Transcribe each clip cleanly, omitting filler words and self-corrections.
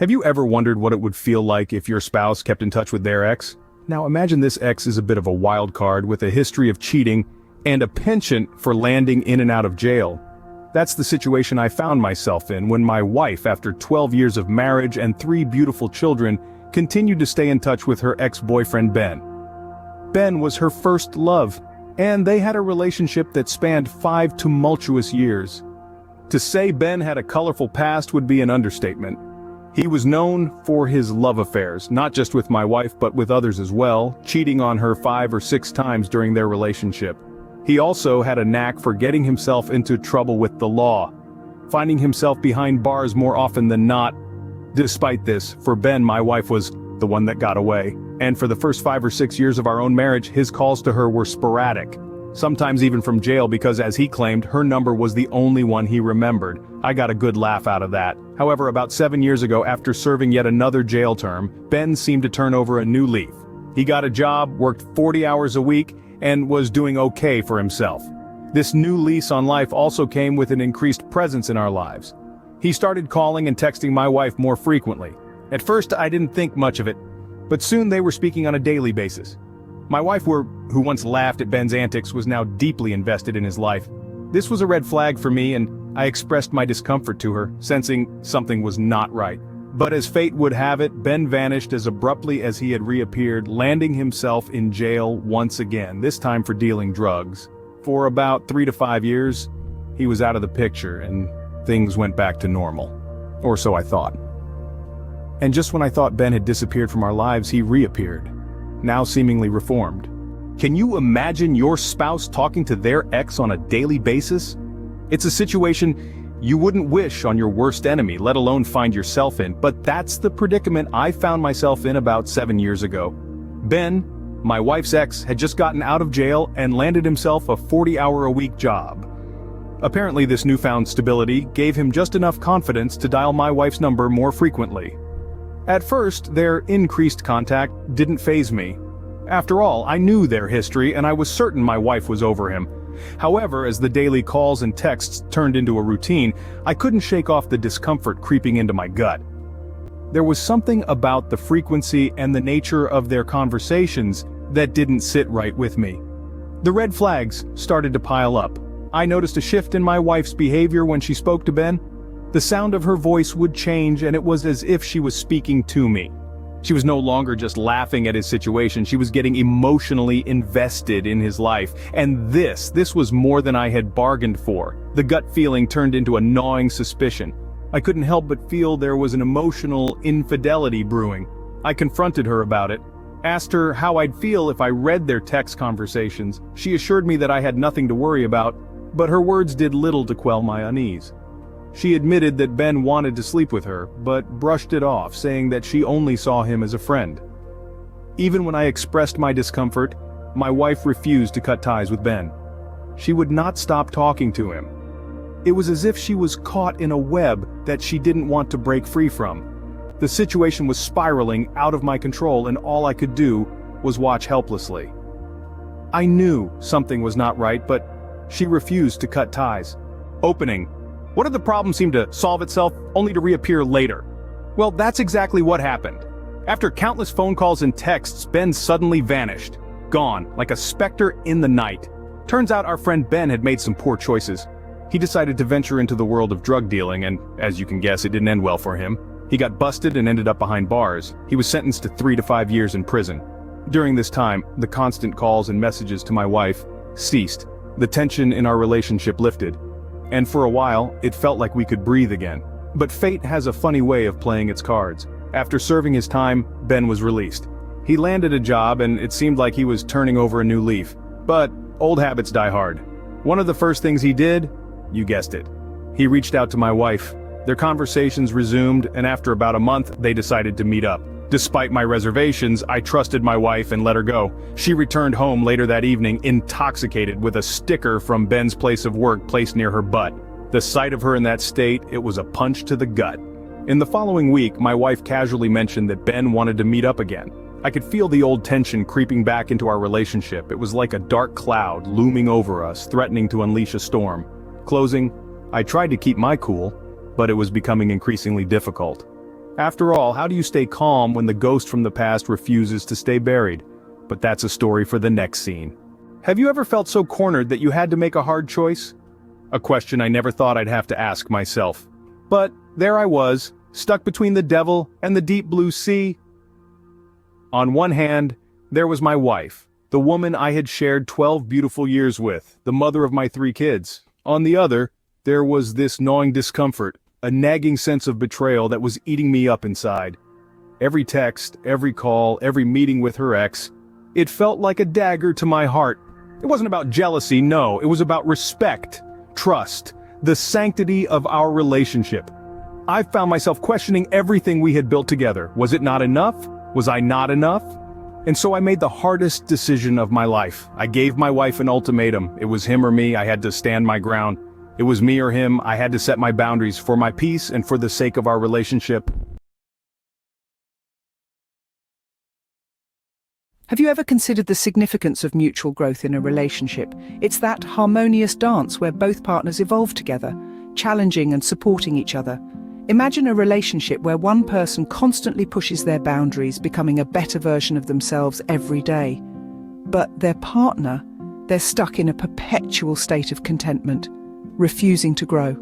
Have you ever wondered what it would feel like if your spouse kept in touch with their ex? Now imagine this ex is a bit of a wild card with a history of cheating and a penchant for landing in and out of jail. That's the situation I found myself in when my wife, after 12 years of marriage and 3 beautiful children, continued to stay in touch with her ex-boyfriend Ben. Ben was her first love, and they had a relationship that spanned 5 tumultuous years. To say Ben had a colorful past would be an understatement. He was known for his love affairs, not just with my wife but with others as well, cheating on her 5 or 6 times during their relationship. He also had a knack for getting himself into trouble with the law, finding himself behind bars more often than not. Despite this, for Ben, my wife was the one that got away, and for the first 5 or 6 years of our own marriage, his calls to her were sporadic. Sometimes even from jail because, as he claimed, her number was the only one he remembered. I got a good laugh out of that. However, about 7 years ago, after serving yet another jail term, Ben seemed to turn over a new leaf. He got a job, worked 40 hours a week, and was doing okay for himself. This new lease on life also came with an increased presence in our lives. He started calling and texting my wife more frequently. At first, I didn't think much of it, but soon they were speaking on a daily basis. My wife, who once laughed at Ben's antics, was now deeply invested in his life. This was a red flag for me, and I expressed my discomfort to her, sensing something was not right. But as fate would have it, Ben vanished as abruptly as he had reappeared, landing himself in jail once again, this time for dealing drugs. For about 3 to 5 years, he was out of the picture, and things went back to normal. Or so I thought. And just when I thought Ben had disappeared from our lives, he reappeared, now seemingly reformed. Can you imagine your spouse talking to their ex on a daily basis? It's a situation you wouldn't wish on your worst enemy, let alone find yourself in, but that's the predicament I found myself in about 7 years ago. Ben, my wife's ex, had just gotten out of jail and landed himself a 40-hour-a-week job. Apparently this newfound stability gave him just enough confidence to dial my wife's number more frequently. At first, their increased contact didn't faze me. After all, I knew their history and I was certain my wife was over him. However, as the daily calls and texts turned into a routine, I couldn't shake off the discomfort creeping into my gut. There was something about the frequency and the nature of their conversations that didn't sit right with me. The red flags started to pile up. I noticed a shift in my wife's behavior when she spoke to Ben. The sound of her voice would change, and it was as if she was speaking to me. She was no longer just laughing at his situation, she was getting emotionally invested in his life. And this was more than I had bargained for. The gut feeling turned into a gnawing suspicion. I couldn't help but feel there was an emotional infidelity brewing. I confronted her about it, asked her how I'd feel if I read their text conversations. She assured me that I had nothing to worry about, but her words did little to quell my unease. She admitted that Ben wanted to sleep with her, but brushed it off, saying that she only saw him as a friend. Even when I expressed my discomfort, my wife refused to cut ties with Ben. She would not stop talking to him. It was as if she was caught in a web that she didn't want to break free from. The situation was spiraling out of my control, and all I could do was watch helplessly. I knew something was not right, but she refused to cut ties. Opening. What if the problem seemed to solve itself, only to reappear later? Well, that's exactly what happened. After countless phone calls and texts, Ben suddenly vanished. Gone, like a specter in the night. Turns out our friend Ben had made some poor choices. He decided to venture into the world of drug dealing, and, as you can guess, it didn't end well for him. He got busted and ended up behind bars. He was sentenced to 3 to 5 years in prison. During this time, the constant calls and messages to my wife ceased. The tension in our relationship lifted. And for a while, it felt like we could breathe again. But fate has a funny way of playing its cards. After serving his time, Ben was released. He landed a job and it seemed like he was turning over a new leaf. But old habits die hard. One of the first things he did, you guessed it, he reached out to my wife. Their conversations resumed, and after about a month, they decided to meet up. Despite my reservations, I trusted my wife and let her go. She returned home later that evening, intoxicated, with a sticker from Ben's place of work placed near her butt. The sight of her in that state, it was a punch to the gut. In the following week, my wife casually mentioned that Ben wanted to meet up again. I could feel the old tension creeping back into our relationship. It was like a dark cloud looming over us, threatening to unleash a storm. Closing, I tried to keep my cool, but it was becoming increasingly difficult. After all, how do you stay calm when the ghost from the past refuses to stay buried? But that's a story for the next scene. Have you ever felt so cornered that you had to make a hard choice? A question I never thought I'd have to ask myself. But there I was, stuck between the devil and the deep blue sea. On one hand, there was my wife, the woman I had shared 12 beautiful years with, the mother of my 3 kids. On the other, there was this gnawing discomfort, a nagging sense of betrayal that was eating me up inside. Every text, every call, every meeting with her ex, it felt like a dagger to my heart. It wasn't about jealousy, no, it was about respect, trust, the sanctity of our relationship. I found myself questioning everything we had built together. Was it not enough? Was I not enough? And so I made the hardest decision of my life. I gave my wife an ultimatum. It was him or me. I had to stand my ground. It was me or him. I had to set my boundaries for my peace and for the sake of our relationship. Have you ever considered the significance of mutual growth in a relationship? It's that harmonious dance where both partners evolve together, challenging and supporting each other. Imagine a relationship where one person constantly pushes their boundaries, becoming a better version of themselves every day. But their partner, they're stuck in a perpetual state of contentment, refusing to grow.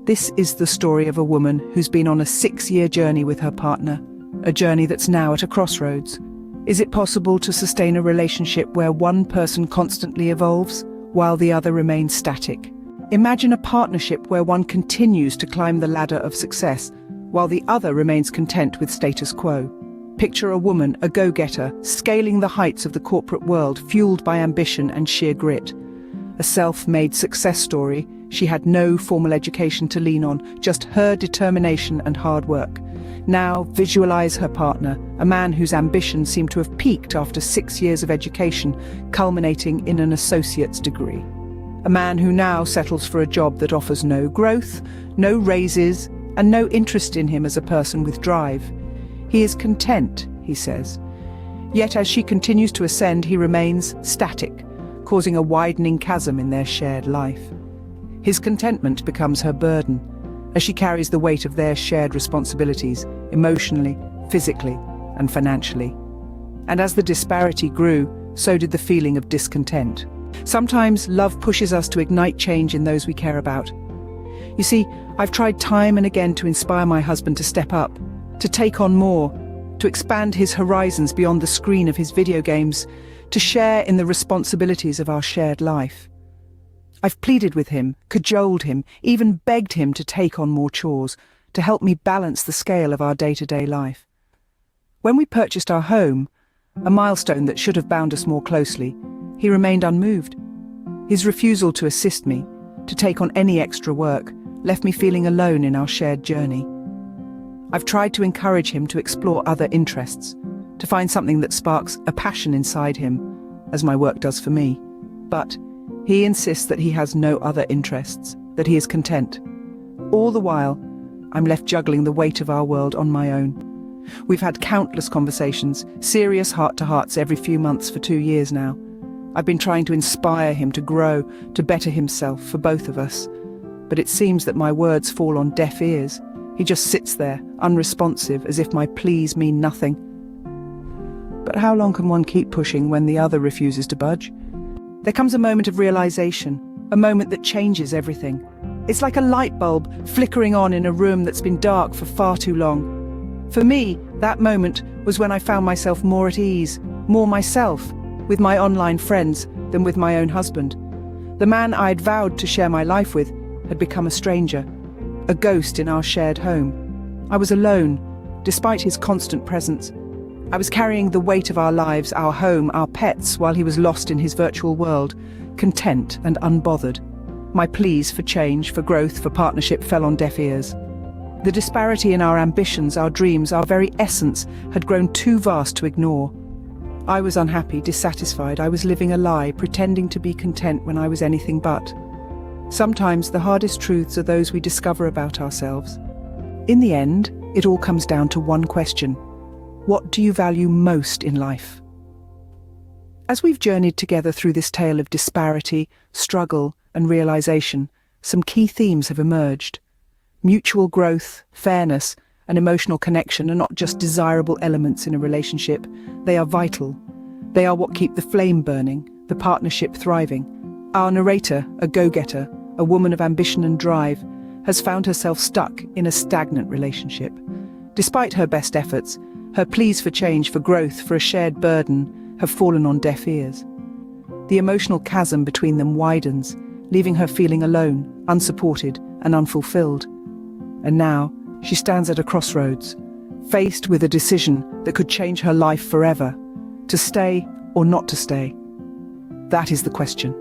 This is the story of a woman who's been on a 6-year journey with her partner, a journey that's now at a crossroads. Is it possible to sustain a relationship where one person constantly evolves, while the other remains static? Imagine a partnership where one continues to climb the ladder of success, while the other remains content with status quo. Picture a woman, a go-getter, scaling the heights of the corporate world, fueled by ambition and sheer grit. A self-made success story. She had no formal education to lean on, just her determination and hard work. Now visualize her partner, a man whose ambition seemed to have peaked after 6 years of education, culminating in an associate's degree. A man who now settles for a job that offers no growth, no raises, and no interest in him as a person with drive. He is content, he says. Yet as she continues to ascend, he remains static, causing a widening chasm in their shared life. His contentment becomes her burden, as she carries the weight of their shared responsibilities, emotionally, physically, and financially. And as the disparity grew, so did the feeling of discontent. Sometimes love pushes us to ignite change in those we care about. You see, I've tried time and again to inspire my husband to step up, to take on more, to expand his horizons beyond the screen of his video games, to share in the responsibilities of our shared life. I've pleaded with him, cajoled him, even begged him to take on more chores, to help me balance the scale of our day-to-day life. When we purchased our home, a milestone that should have bound us more closely, he remained unmoved. His refusal to assist me, to take on any extra work, left me feeling alone in our shared journey. I've tried to encourage him to explore other interests, to find something that sparks a passion inside him, as my work does for me. But he insists that he has no other interests, that he is content. All the while, I'm left juggling the weight of our world on my own. We've had countless conversations, serious heart-to-hearts every few months for 2 years now. I've been trying to inspire him to grow, to better himself for both of us. But it seems that my words fall on deaf ears. He just sits there, unresponsive, as if my pleas mean nothing. But how long can one keep pushing when the other refuses to budge? There comes a moment of realization, a moment that changes everything. It's like a light bulb flickering on in a room that's been dark for far too long. For me, that moment was when I found myself more at ease, more myself, with my online friends than with my own husband. The man I'd vowed to share my life with had become a stranger, a ghost in our shared home. I was alone, despite his constant presence. I was carrying the weight of our lives, our home, our pets, while he was lost in his virtual world, content and unbothered. My pleas for change, for growth, for partnership fell on deaf ears. The disparity in our ambitions, our dreams, our very essence had grown too vast to ignore. I was unhappy, dissatisfied. I was living a lie, pretending to be content when I was anything but. Sometimes the hardest truths are those we discover about ourselves. In the end, it all comes down to one question. What do you value most in life? As we've journeyed together through this tale of disparity, struggle, and realization, some key themes have emerged. Mutual growth, fairness, and emotional connection are not just desirable elements in a relationship, they are vital. They are what keep the flame burning, the partnership thriving. Our narrator, a go-getter, a woman of ambition and drive, has found herself stuck in a stagnant relationship. Despite her best efforts, her pleas for change, for growth, for a shared burden have fallen on deaf ears. The emotional chasm between them widens, leaving her feeling alone, unsupported, and unfulfilled. And now, she stands at a crossroads, faced with a decision that could change her life forever: to stay or not to stay. That is the question.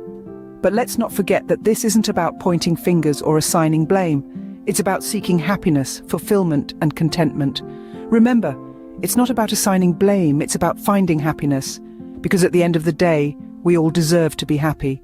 But let's not forget that this isn't about pointing fingers or assigning blame. It's about seeking happiness, fulfillment, and contentment. Remember, it's not about assigning blame, it's about finding happiness. Because at the end of the day, we all deserve to be happy.